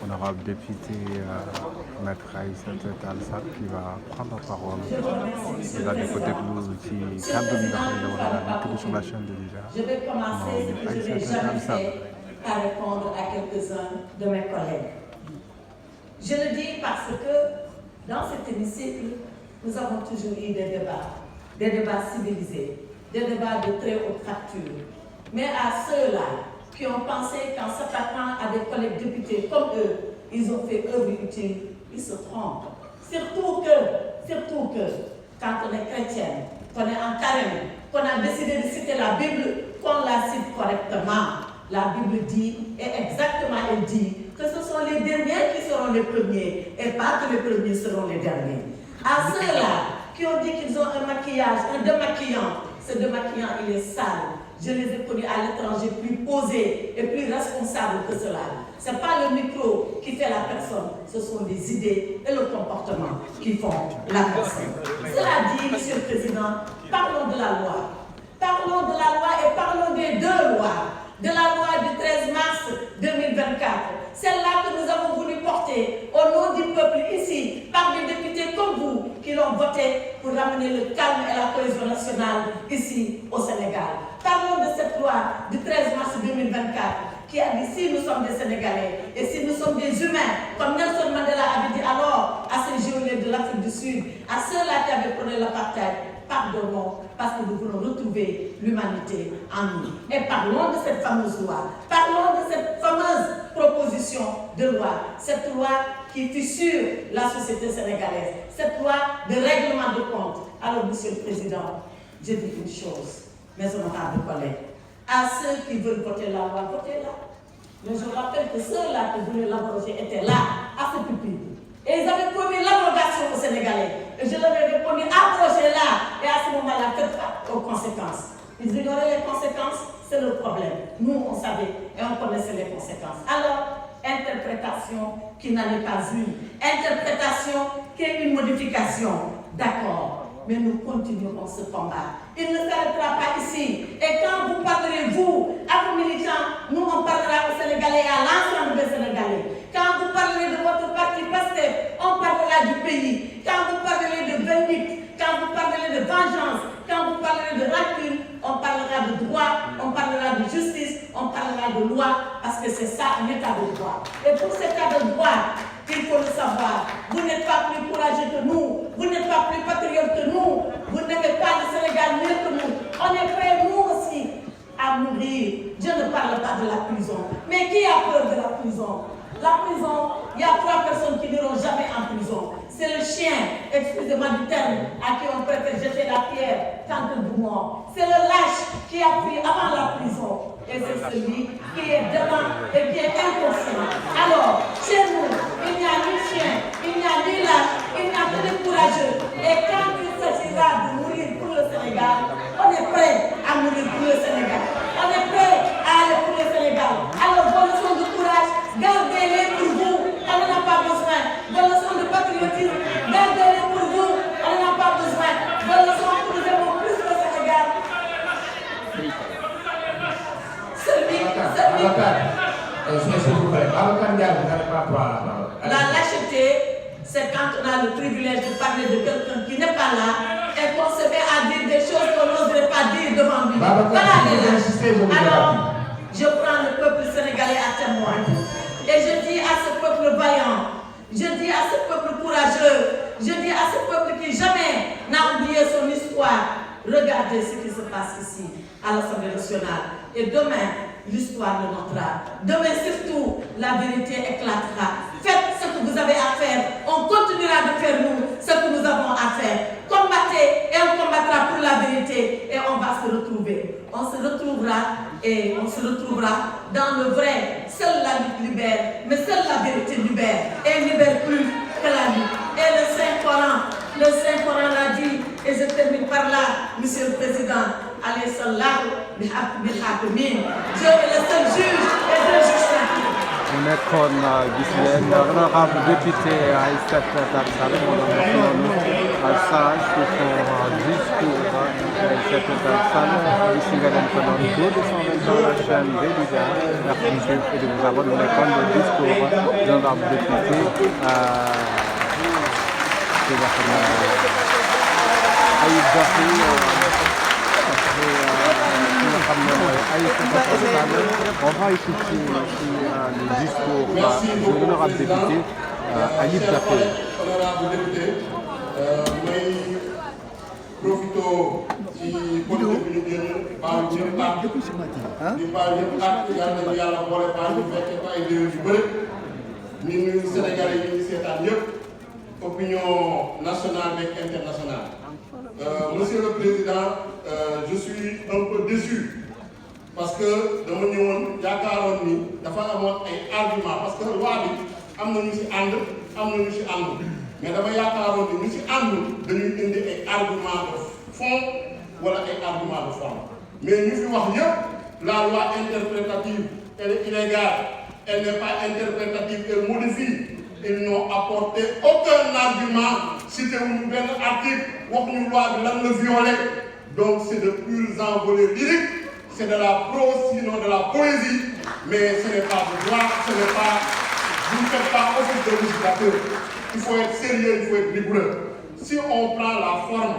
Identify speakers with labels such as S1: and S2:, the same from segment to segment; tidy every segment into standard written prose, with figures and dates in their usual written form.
S1: honorable député Maître Aïssata Tall Sall qui va prendre la parole. Vous allez côté ci kàddu gi nga xam ne war naa tudd sur la chaîne de déjà.
S2: Je vais commencer ce que je n'ai jamais fait à répondre à quelques-uns de mes collègues. Je le dis parce que dans cet hémicycle, nous avons toujours eu des débats civilisés, des débats de très haute facture. Mais à ceux-là qui ont pensé qu'en s'attaquant à des collègues députés comme eux, ils ont fait œuvre utile, ils se trompent. Surtout que, quand on est chrétienne, qu'on est en carême, qu'on a décidé de citer la Bible, qu'on la cite correctement. La Bible dit, et exactement elle dit, que ce sont les derniers qui seront les premiers, et pas que les premiers seront les derniers. À ceux-là qui ont dit qu'ils ont un maquillage, un démaquillant, ce démaquillant, il est sale. Je les ai connus à l'étranger plus posés et plus responsables que cela. Ce n'est pas le micro qui fait la personne, ce sont les idées et le comportement qui font la personne. Cela dit, Monsieur le Président, parlons de la loi. Parlons de la loi et parlons des deux lois. De la loi du 13 mars 2024. Celle-là que nous avons voulu porter au nom du peuple ici, par des députés comme vous, qui l'ont voté pour ramener le calme et la cohésion nationale ici au Sénégal. Parlons de cette loi du 13 mars 2024 qui a dit si nous sommes des Sénégalais et si nous sommes des humains, comme Nelson Mandela avait dit alors à ces géologues de l'Afrique du Sud, à ceux-là qui avaient prôné l'apartheid, pardonnons parce que nous voulons retrouver l'humanité en nous. Et parlons de cette fameuse loi, parlons de cette fameuse proposition de loi, cette loi qui fissure la société sénégalaise, cette loi de règlement de compte. Alors, Monsieur le Président, je dis une chose, mes honorables collègues, à ceux qui veulent voter la loi, votez-la. Mais je rappelle que ceux-là qui voulaient l'abroger étaient là, à ce pupitre. Et ils avaient promis l'abrogation aux Sénégalais. Et je leur ai répondu, abrogez-la. Et à ce moment-là, faites aux conséquences. Ils ignoraient les conséquences, c'est le problème. Nous, on savait et on connaissait les conséquences. Alors, interprétation qui n'en est pas une. Interprétation qui est une modification. D'accord. Mais nous continuerons ce combat. Il ne s'arrêtera pas ici. Et quand vous parlerez, vous, à vos militants, nous, on parlera aux Sénégalais et à l'ensemble des Sénégalais. Quand vous parlerez de votre parti PASTEF, on parlera du pays. Quand vous parlerez de vindicte, quand vous parlerez de vengeance, quand vous parlerez de rancune, on parlera de droit, on parlera de justice, on parlera de loi, parce que c'est ça un état de droit. Et pour cet état de droit, il faut le savoir, vous n'êtes pas plus courageux que nous, vous n'êtes pas plus patriote que nous, vous n'avez pas le Sénégal mieux que nous. On est prêts, nous aussi, à mourir. Je ne parle pas de la prison. Mais qui a peur de la prison? La prison, il y a 3 personnes qui n'iront jamais en prison. C'est le chien, excusez-moi du terme, à qui on préfère jeter la pierre tant que vous mort. C'est le lâche qui a pris avant la prison. Et c'est celui qui est devant et qui est inconscient. Alors, chez nous, il n'y a ni chien, il n'y a ni lâche, il n'y a que des courageux. Et quand il s'agira de mourir pour le Sénégal, on est prêt à mourir pour le Sénégal. On est prêt à aller pour le Sénégal. Alors, vos leçons de courage, gardez-les pour vous. On n'en a pas besoin. Vos leçons de patriotisme, gardez-les pour vous. On n'en a pas besoin. Vos leçons pour nous aimer plus le Sénégal. La lâcheté, c'est quand on a le privilège de parler de quelqu'un qui n'est pas là et qu'on se met à dire des choses qu'on n'oserait pas dire devant lui. Voilà les lâches. Alors, je prends le peuple sénégalais à témoin. Et je dis à ce peuple vaillant, je dis à ce peuple courageux, je dis à ce peuple qui jamais n'a oublié son histoire, regardez ce qui se passe ici, à l'Assemblée nationale. Et demain, l'histoire le montrera. Demain surtout, la vérité éclatera. Faites ce que vous avez à faire. On continuera de faire nous ce que nous avons à faire. Combattez et on combattra pour la vérité et on va se retrouver. On se retrouvera et on se retrouvera dans le vrai. Seule la lutte libère, mais seule la vérité libère. Et libère plus que la lutte. Et le Saint-Coran l'a dit, et je termine par là, Monsieur le Président. Allez, sallahu bil hakimin. Dieu est le seul juge et Dieu juge tranquille.
S1: mu nekkoon gis ngeen honorable député Aïssata Tall Sall moo doon wax noonu passage sur son discours Aïssata Tall Sall ici nga leen ko doon descendre dans la chaîne des leaders merci et de vous avoir donné compte du discours de l'honorable député qui va Ayib Daffé on va écouter le discours de l'honorable député Ayib Daffé.
S3: Honorable député, may profito ci politique bi ñu génn baal ñëpp ak di baal ñëpp ak yal nañu yàlla boole baal ñu fekkee ko ay déwén yu bëri ñu nuyu Sénégalais yi ñu seetaan yëpp opinion nationale et internationale. Monsieur le Président, je suis un peu déçu parce que dama ñëwoon yaakaaroon ni dafa amoon ay argument parce que loi bi am na ñu ci ànd am na ñu ci ànd mais dama yaakaaroon ni ñu ci ànd dañuy indi ay argument de fond wala ay argument de forme mais ñu fi wax yëpp la loi interprétative elle est illégale elle n'est pas interprétative elle modifie. Ils n'ont apporté aucun argument cité wuñu benn article waxuñu loi bi lan la violé donc c'est de purs envolées lyriques c'est de la prose sinon de la poésie mais ce n'est pas de droit ce n'est pas vous ne faites pas office de législateur il faut être sérieux il faut être rigoureux si on prend la forme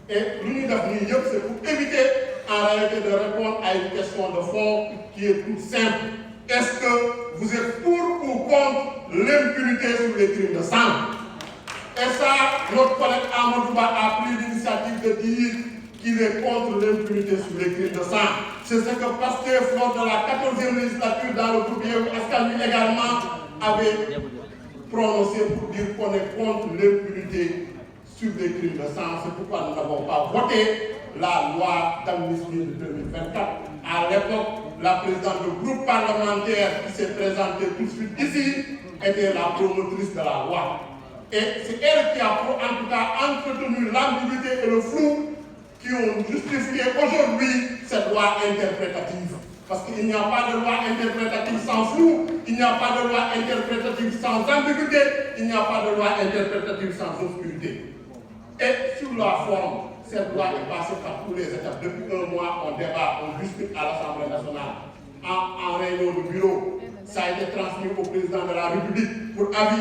S3: et lu ñuy def nii yëpp c'est pour éviter en réalité de répondre à une question de fond qui est toute simple. Est-ce que vous êtes pour ou contre l'impunité sur les crimes de sang? Et ça, notre collègue Amadou Ba a pris l'initiative de dire qu'il est contre l'impunité sur les crimes de sang. C'est ce que Pastef, lors de la 14e législature dans le groupe Yewwi Askan Wi également avait prononcé pour dire qu'on est contre l'impunité sur les crimes de sang. C'est pourquoi nous n'avons pas voté la loi d'amnistie de 2024. À l'époque, la présidente du groupe parlementaire qui s'est présentée tout de suite ici était la promotrice de la loi. Et c'est elle qui a en tout cas entretenu l'ambiguïté et le flou qui ont justifié aujourd'hui cette loi interprétative. Parce qu'il n'y a pas de loi interprétative sans flou, il n'y a pas de loi interprétative sans ambiguïté, il n'y a pas de loi interprétative sans obscurité. Et sur la forme, cette loi est passée par tous les étapes. Depuis un mois, on débat, on discute à l'Assemblée nationale, en réunion de bureau. Ça a été transmis au président de la République pour avis.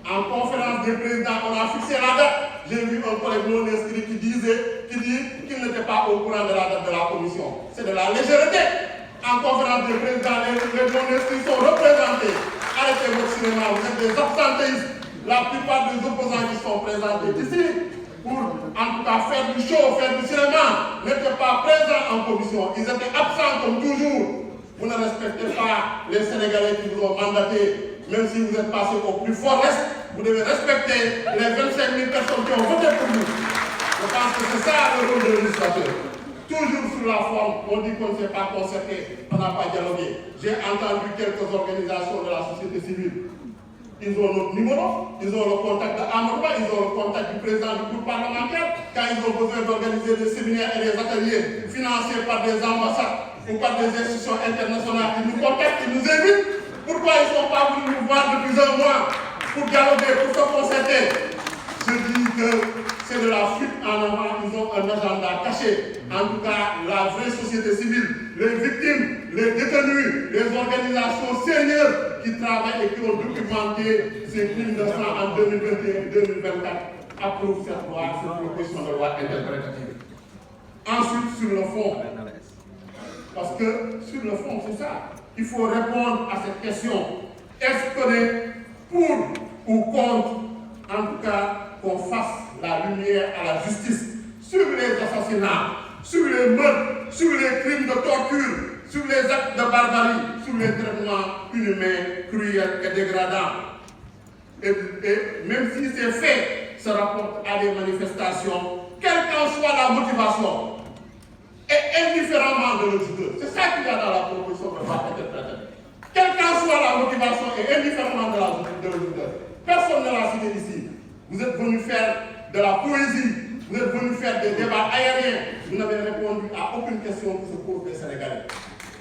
S3: En conférence des présidents, on a fixé la date. J'ai vu un collègue non inscrit qui dit qu'il n'était pas au courant de la date de la commission. C'est de la légèreté. En conférence des présidents, les non inscrits sont représentés. Arrêtez votre cinéma, vous êtes des absentéistes. La plupart des opposants qui sont présentés ici, pour en tout cas faire du show, faire du cinéma, n'étaient pas présents en commission. Ils étaient absents comme toujours. Vous ne respectez pas les Sénégalais qui vous ont mandaté, même si vous êtes passé au plus fort reste, vous devez respecter les 25 000 personnes qui ont voté pour vous. Je pense que c'est ça le rôle de législateur. Toujours sur la forme, on dit qu'on ne s'est pas concerté, on n'a pas dialogué. J'ai entendu quelques organisations de la société civile. Ils ont notre numéro, ils ont le contact de Amadou Ba, ils ont le contact du président du groupe parlementaire. Quand ils ont besoin d'organiser des séminaires et des ateliers financés par des ambassades ou par des institutions internationales, ils nous contactent, ils nous invitent. Pourquoi ils ne sont pas venus nous voir depuis un mois pour dialoguer, pour se concerter? Je dis que c'est de la fuite en avant, ils ont un agenda caché. En tout cas, la vraie société civile, les victimes, les détenus, les organisations sérieuses qui travaillent et qui ont documenté ces crimes de sang en 2021 et 2024 approuvent cette loi, cette proposition de loi interprétative. Ensuite, sur le fond, parce que sur le fond, c'est ça, il faut répondre à cette question. Est-ce qu'on est pour ou contre, en tout cas, qu'on fasse la lumière à la justice sur les assassinats, sur les meurtres, sur les crimes de torture, sur les actes de barbarie, sur les traitements inhumains, cruels et dégradants. Et même si ces faits se rapportent à des manifestations, quelle qu'en soit la motivation, et indifféremment de l'auditeur, c'est ça qu'il y a dans la proposition de loi interprétative. Quelle qu'en soit la motivation et indifféremment de l'auditeur, personne ne l'a cité ici. Vous êtes venus faire de la poésie, vous êtes venus faire des débats aériens, vous n'avez répondu à aucune question qui se pose des Sénégalais.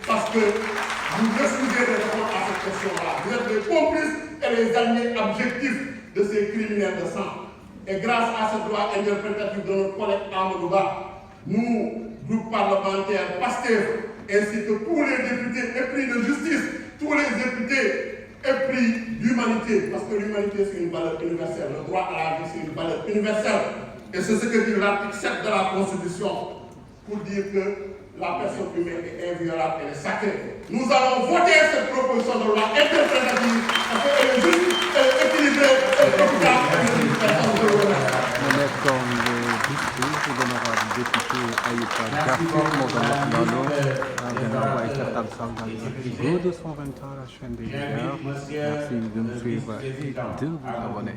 S3: Parce que vous refusez de répondre à cette question-là. Vous êtes les complices et les alliés objectifs de ces criminels de sang. Et grâce à ce droit interprétatif de notre collègue Amadou Ba, nous, groupe parlementaire PASTEF, ainsi que tous les députés épris de justice, tous les députés épris d'humanité, parce que l'humanité c'est une valeur universelle, le droit à la vie c'est une valeur universelle. Et c'est ce que dit l'article 7 de la Constitution, pour dire que la personne humaine est inviolable, elle est sacrée. Nous allons voter cette proposition de loi interprétative parce qu'elle est juste, elle est équilibrée, elle est efficace.
S1: Mu nekkoon discours bu l'honorable député Ayouba Diakhar moo doon wax loolu gannaaw bu Aïssata Tall Sall daal di go de son 23 la chaîne des leaders. Merci de me suivre et de vous abonner.